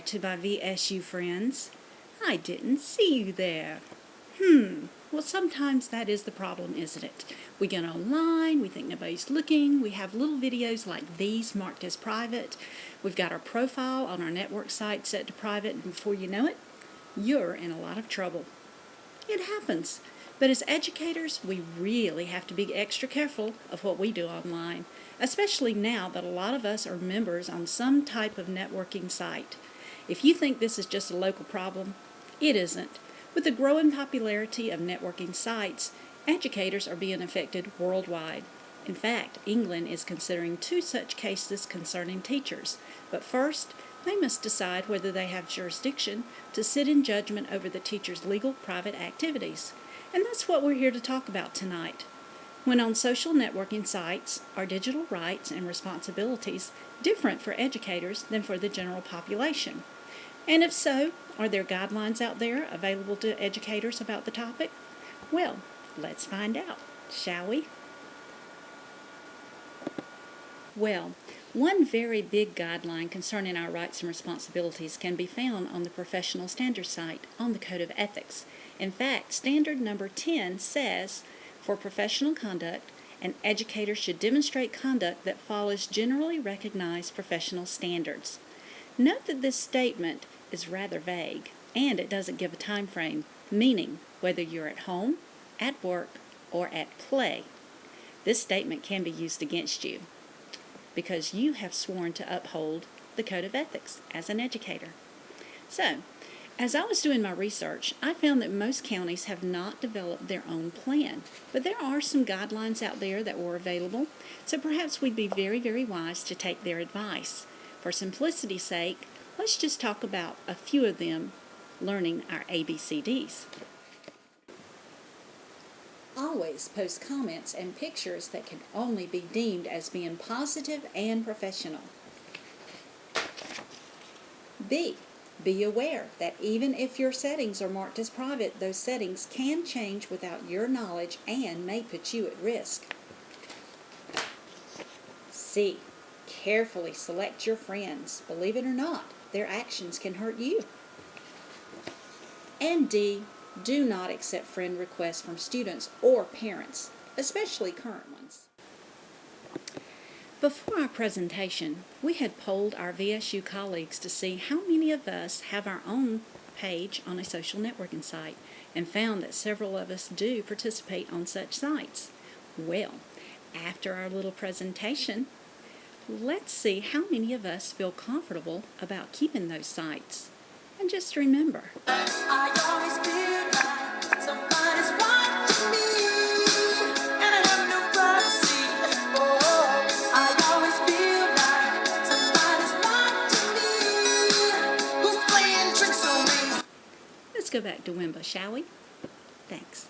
to my VSU friends. I didn't see you there. Well, sometimes that is the problem, isn't it? We get online, we think nobody's looking, we have little videos like these marked as private, we've got our profile on our network site set to private, and before you know it, you're in a lot of trouble. It happens. But as educators, we really have to be extra careful of what we do online, especially now that a lot of us are members on some type of networking site. If you think this is just a local problem, it isn't. With the growing popularity of networking sites, educators are being affected worldwide. In fact, England is considering 2 such cases concerning teachers. But first, they must decide whether they have jurisdiction to sit in judgment over the teacher's legal private activities. And that's what we're here to talk about tonight. When on social networking sites, are digital rights and responsibilities different for educators than for the general population? And if so, are there guidelines out there available to educators about the topic? Well, let's find out, shall we? Well, one very big guideline concerning our rights and responsibilities can be found on the Professional Standards site on the Code of Ethics. In fact, Standard Number 10 says, for professional conduct, an educator should demonstrate conduct that follows generally recognized professional standards. Note that this statement is rather vague, and it doesn't give a time frame, meaning whether you're at home, at work, or at play. This statement can be used against you because you have sworn to uphold the Code of Ethics as an educator. So, as I was doing my research, I found that most counties have not developed their own plan, but there are some guidelines out there that were available, so perhaps we'd be very, very wise to take their advice. For simplicity's sake, let's just talk about a few of them, learning our ABCDs. Always post comments and pictures that can only be deemed as being positive and professional. B. Be aware that even if your settings are marked as private, those settings can change without your knowledge and may put you at risk. C. Carefully select your friends. Believe it or not, their actions can hurt you. And D. Do not accept friend requests from students or parents, especially current ones. Before our presentation, we had polled our VSU colleagues to see how many of us have our own page on a social networking site, and found that several of us do participate on such sites. Well, after our little presentation, let's see how many of us feel comfortable about keeping those sites. And just remember, I always feel like somebody's watching me, and I have no privacy. Oh, I always feel like somebody's watching me, who's playing tricks on me. Let's go back to Wimba, shall we? Thanks.